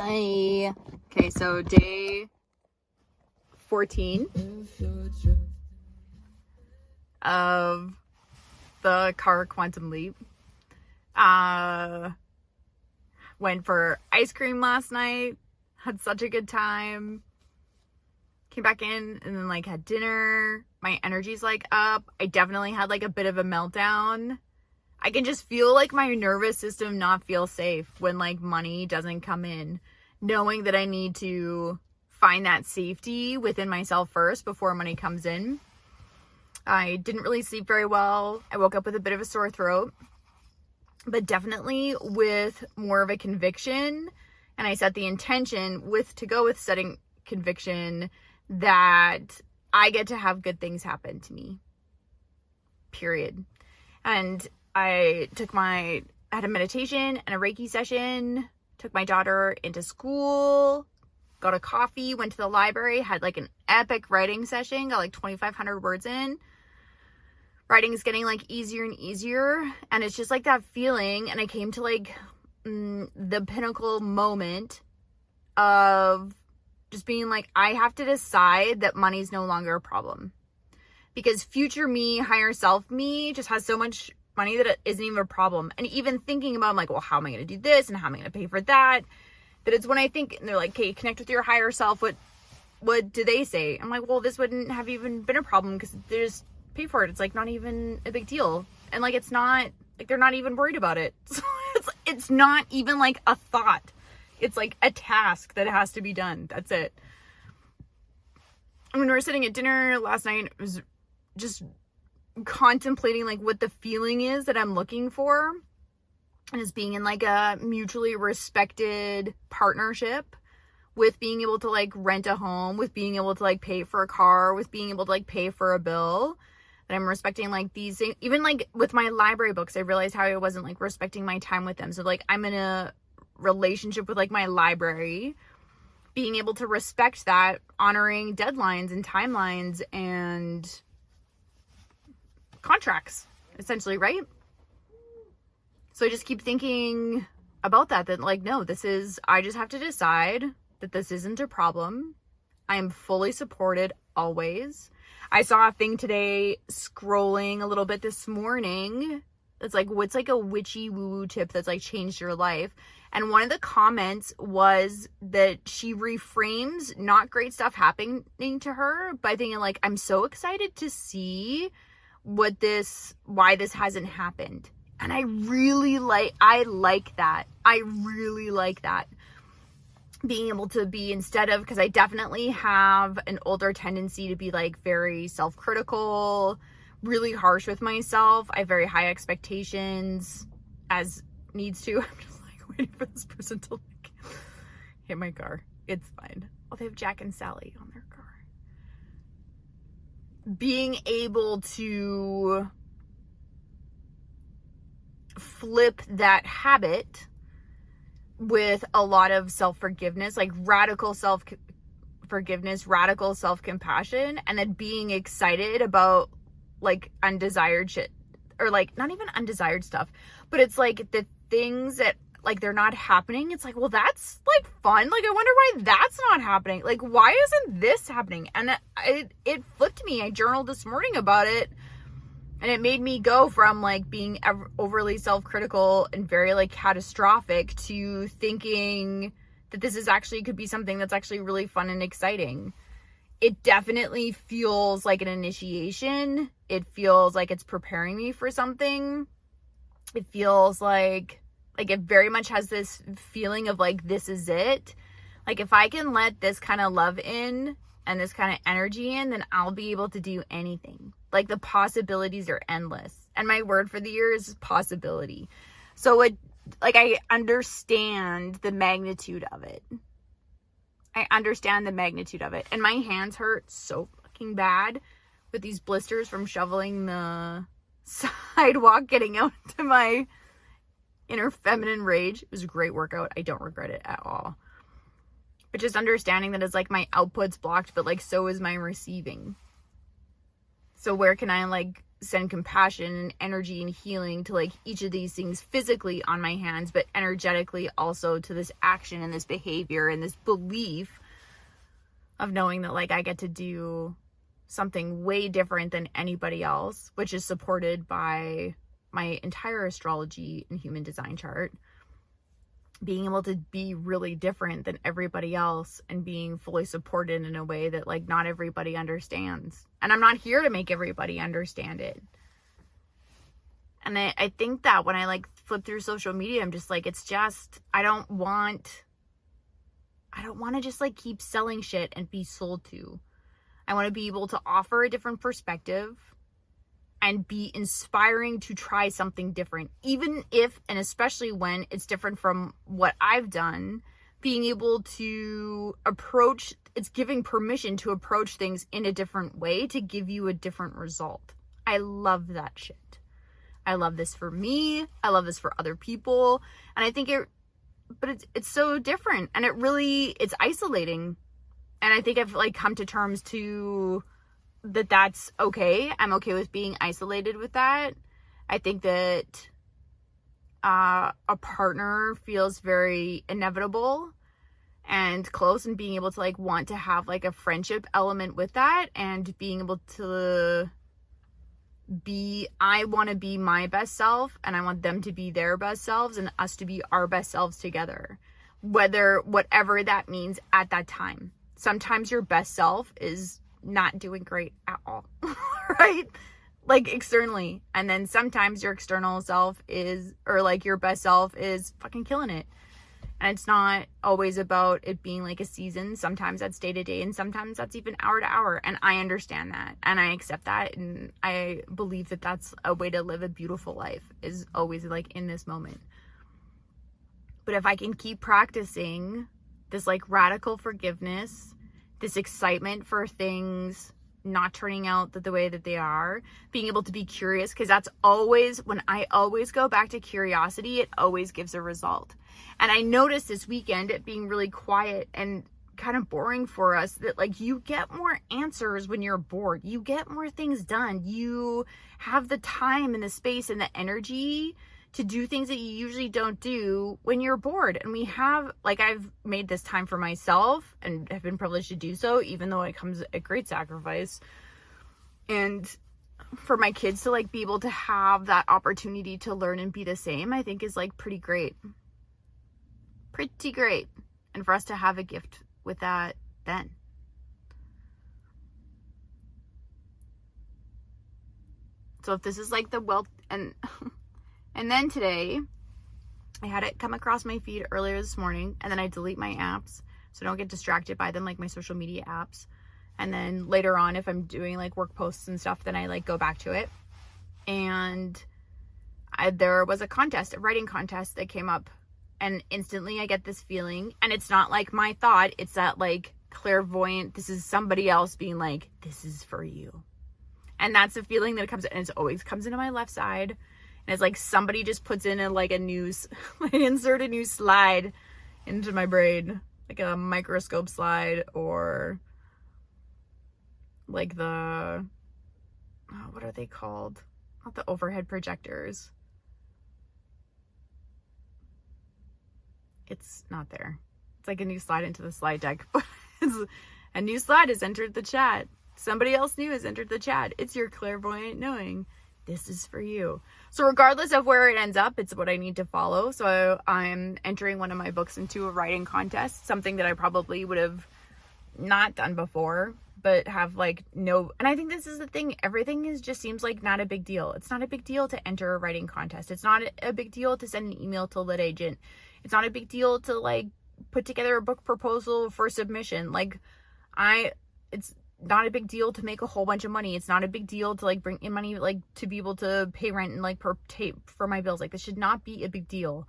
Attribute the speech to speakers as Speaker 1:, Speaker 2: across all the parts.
Speaker 1: Hi. Okay, so day 14 of the car quantum leap. Went for ice cream last night. Had such a good time. Came back in and then had dinner. My energy's up. I definitely had a bit of a meltdown. I can just feel my nervous system not feel safe when money doesn't come in. Knowing that I need to find that safety within myself first before money comes in. I didn't really sleep very well. I woke up with a bit of a sore throat, but definitely with more of a conviction. And I set the intention to go with setting conviction that I get to have good things happen to me. Period. And I had a meditation and a Reiki session, took my daughter into school, got a coffee, went to the library, had an epic writing session, got 2,500 words in. Writing is getting easier and easier, and it's just that feeling, and I came to the pinnacle moment of just being I have to decide that money's no longer a problem. Because future me, higher self me, just has so much money that it isn't even a problem. And even thinking about, well, how am I going to do this and how am I going to pay for that? That it's when I think, and they're okay, connect with your higher self. What do they say? I'm well, this wouldn't have even been a problem because they just pay for it. It's not even a big deal. And it's not, they're not even worried about it. So it's not even a thought. It's a task that has to be done. That's it. When we were sitting at dinner last night, it was just contemplating what the feeling is that I'm looking for, and it's being in a mutually respected partnership, with being able to rent a home, with being able to pay for a car, with being able to pay for a bill, that I'm respecting these things. Even with my library books, I realized how I wasn't respecting my time with them. So I'm in a relationship with my library, being able to respect that, honoring deadlines and timelines and contracts, essentially, right? So I just keep thinking about that no, I just have to decide that this isn't a problem. I am fully supported always. I saw a thing today scrolling a little bit this morning. It's what's a witchy woo-woo tip that's changed your life? And one of the comments was that she reframes not great stuff happening to her by thinking I'm so excited to see why this hasn't happened. And I like that. I really like that. Being able to be, instead of, because I definitely have an older tendency to be very self-critical, really harsh with myself. I have very high expectations, as needs to. I'm just waiting for this person to hit my car. It's fine. Oh, they have Jack and Sally on their car. Being able to flip that habit with a lot of self-forgiveness, radical self-forgiveness, radical self-compassion, and then being excited about undesired shit, or not even undesired stuff, but it's the things that they're not happening. It's well, that's fun. I wonder why that's not happening. Why isn't this happening? And it flipped me. I journaled this morning about it, and it made me go from being overly self-critical and very catastrophic to thinking that this is actually could be something that's actually really fun and exciting. It definitely feels like an initiation. It feels like it's preparing me for something. It feels it very much has this feeling of this is it. If I can let this kind of love in and this kind of energy in, then I'll be able to do anything. The possibilities are endless. And my word for the year is possibility. So I understand the magnitude of it. I understand the magnitude of it. And my hands hurt so fucking bad with these blisters from shoveling the sidewalk, getting out to my inner feminine rage. It was a great workout. I don't regret it at all. But just understanding that it's my output's blocked, but so is my receiving. So where can I send compassion and energy and healing to like each of these things physically on my hands, but energetically also to this action and this behavior and this belief of knowing that like I get to do something way different than anybody else, which is supported by my entire astrology and human design chart. Being able to be really different than everybody else and being fully supported in a way that like not everybody understands. And I'm not here to make everybody understand it. And I think that when I like flip through social media, I'm just like, it's just, I don't want to just like keep selling shit and be sold to. I want to be able to offer a different perspective and be inspiring to try something different, even if, and especially when it's different from what I've done. Being able to approach, it's giving permission to approach things in a different way to give you a different result. I love that shit. I love this for me. I love this for other people. And I think it's so different, and it's isolating. And I think I've like come to terms to that's okay. I'm okay with being isolated with that. I think that a partner feels very inevitable and close, and being able to like want to have like a friendship element with that, and being able to I want to be my best self, and I want them to be their best selves, and us to be our best selves together, whatever that means at that time. Sometimes your best self is not doing great at all, right? Like externally. And then sometimes your external self is, or like your best self is fucking killing it. And it's not always about it being like a season. Sometimes that's day to day, and sometimes that's even hour to hour. And I understand that, and I accept that. And I believe that that's a way to live a beautiful life, is always like in this moment. But if I can keep practicing this like radical forgiveness, this excitement for things not turning out the way that they are, being able to be curious, because that's always, when I always go back to curiosity, it always gives a result. And I noticed this weekend it being really quiet and kind of boring for us, that like you get more answers when you're bored. You get more things done. You have the time and the space and the energy to do things that you usually don't do when you're bored. And we have, like, I've made this time for myself and have been privileged to do so, even though it comes at great sacrifice. And for my kids to like be able to have that opportunity to learn and be the same, I think is like pretty great. Pretty great. And for us to have a gift with that then. So if this is like the wealth, and then today, I had it come across my feed earlier this morning, and then I delete my apps so I don't get distracted by them, like my social media apps. And then later on, if I'm doing like work posts and stuff, then I like go back to it. And there was a writing contest that came up, and instantly I get this feeling, and it's not like my thought, it's that like clairvoyant, this is somebody else being like, this is for you. And that's the feeling that it comes, and it always comes into my left side. And it's like somebody just puts in insert a new slide into my brain, like a microscope slide, or like what are they called? Not the overhead projectors. It's not there. It's like a new slide into the slide deck. A new slide has entered the chat. Somebody else new has entered the chat. It's your clairvoyant knowing. This is for you. So regardless of where it ends up, it's what I need to follow. So I'm entering one of my books into a writing contest, something that I probably would have not done before, but have like no, and I think this is the thing, everything just seems like not a big deal. It's not a big deal to enter a writing contest. It's not a big deal to send an email to a lit agent. It's not a big deal to like put together a book proposal for submission. It's not a big deal to make a whole bunch of money. It's not a big deal to like bring in money, like to be able to pay rent and like for my bills. Like this should not be a big deal.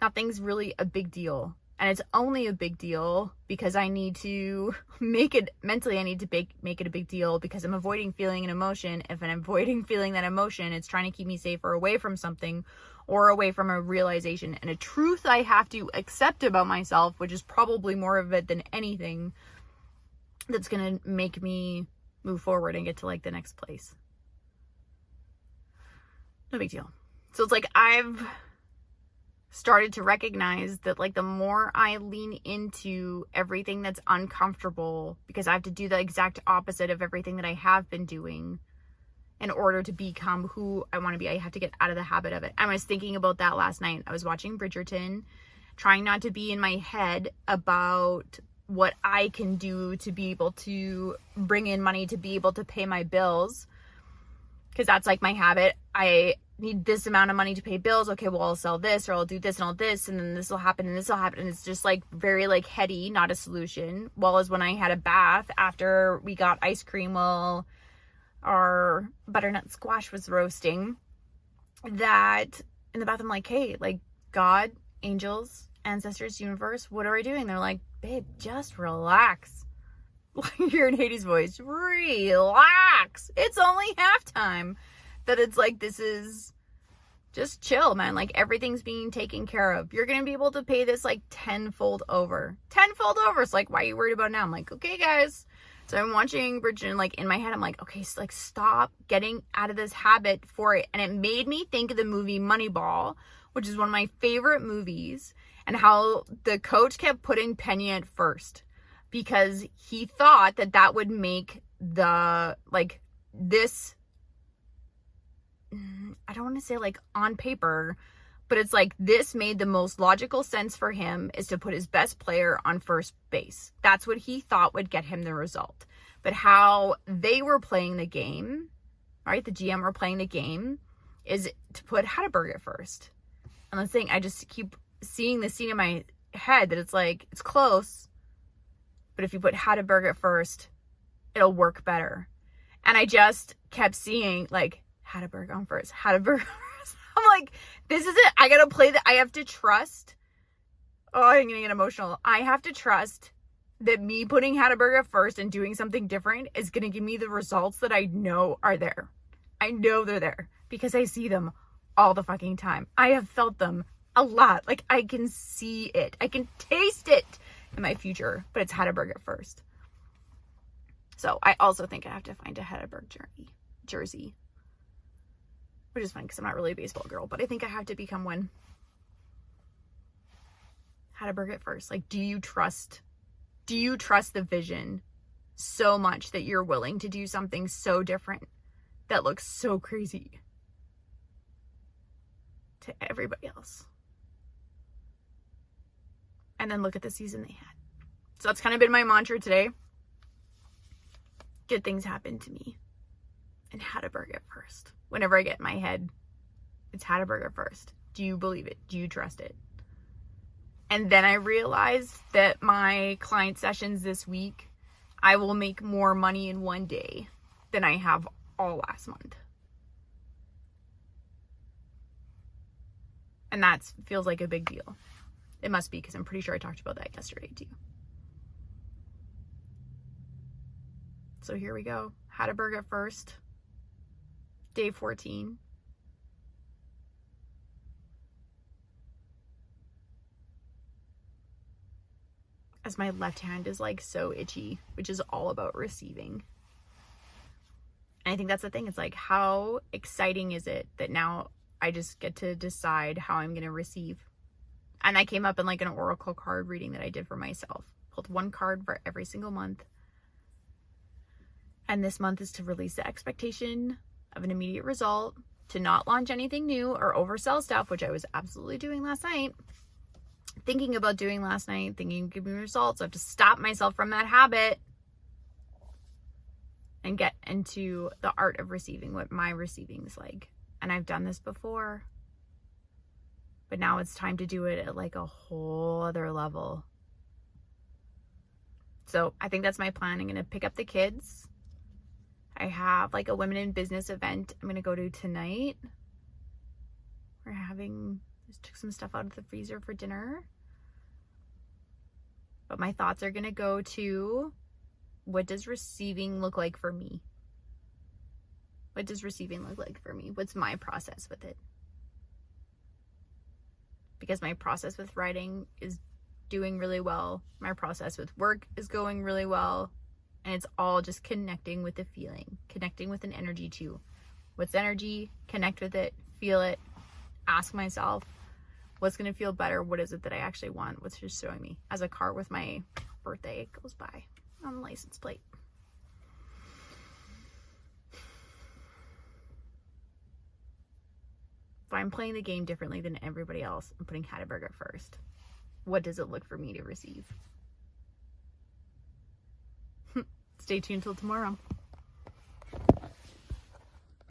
Speaker 1: Nothing's really a big deal. And it's only a big deal because I need to make it mentally. I need to make it a big deal because I'm avoiding feeling an emotion. If I'm avoiding feeling that emotion, it's trying to keep me safe or away from something or away from a realization and a truth I have to accept about myself, which is probably more of it than anything that's going to make me move forward and get to like the next place. no big deal. So it's like I've started to recognize that like the more I lean into everything that's uncomfortable, because I have to do the exact opposite of everything that I have been doing in order to become who I want to be, I have to get out of the habit of it. I was thinking about that last night. I was watching Bridgerton, trying not to be in my head about what I can do to be able to bring in money, to be able to pay my bills, because that's like my habit. I need this amount of money to pay bills. Okay, well, I'll sell this, or I'll do this and all this, and then this will happen and this will happen. And it's just like very like heady, not a solution. Well, as when I had a bath after we got ice cream while our butternut squash was roasting, that in the bath, I'm like, hey, like God, angels, ancestors, universe, what are we doing? They're like, babe, just relax. You're in Hades' voice. Relax. It's only halftime. That it's like, this is just chill, man. Like everything's being taken care of. You're going to be able to pay this like tenfold over. Tenfold over. It's like, why are you worried about it now? I'm like, okay, guys. So I'm watching Bridget, and like in my head, I'm like, okay, so like stop getting out of this habit for it. And it made me think of the movie Moneyball, which is one of my favorite movies, and how the coach kept putting Penny at first because he thought that that would make the, like, this, I don't want to say like on paper, but it's like this made the most logical sense for him, is to put his best player on first base. That's what he thought would get him the result. But how they were playing the game, right? The GM were playing the game, is to put Hatteberg at first. And the thing, I just keep seeing the scene in my head that it's like, it's close, but if you put Hatteberg at first, it'll work better. And I just kept seeing like Hatteberg on first, Hatteberg on first. I'm like, this is it. I gotta play that. I have to trust. Oh, I'm gonna get emotional. I have to trust that me putting Hatteberg at first and doing something different is gonna give me the results that I know are there. I know they're there because I see them all the fucking time. I have felt them a lot. Like I can see it. I can taste it in my future, but it's Hatteberg at first. So I also think I have to find a Hatteberg jersey. Which is fun because I'm not really a baseball girl, but I think I have to become one. Hatteberg at first. Like, do you trust the vision so much that you're willing to do something so different that looks so crazy to everybody else? And then look at the season they had. So that's kind of been my mantra today. Good things happen to me. And Hatteberg at first. Whenever I get in my head, it's Hatteberg at first. Do you believe it? Do you trust it? And then I realized that my client sessions this week, I will make more money in one day than I have all last month. And that feels like a big deal. It must be, because I'm pretty sure I talked about that yesterday too. So here we go. Hatteberg at first. Day 14. As my left hand is like so itchy, which is all about receiving. And I think that's the thing. It's like, how exciting is it that now I just get to decide how I'm going to receive? And I came up in like an oracle card reading that I did for myself. Pulled one card for every single month. And this month is to release the expectation of an immediate result, to not launch anything new or oversell stuff, which I was absolutely doing last night. Thinking about doing last night, thinking give me results. I have to stop myself from that habit and get into the art of receiving, what my receiving is like. And I've done this before, but now it's time to do it at like a whole other level. So I think that's my plan. I'm going to pick up the kids. I have like a women in business event I'm going to go to tonight. Just took some stuff out of the freezer for dinner. But my thoughts are going to go to, what does receiving look like for me? What does receiving look like for me? What's my process with it? Because my process with writing is doing really well. My process with work is going really well. And it's all just connecting with the feeling, connecting with an energy too. What's energy? Connect with it, feel it, ask myself, what's going to feel better? What is it that I actually want? What's just showing me? As a car with my birthday goes by on the license plate. If I'm playing the game differently than everybody else, I'm putting Hatteberg at first. What does it look for me to receive? Stay tuned till tomorrow.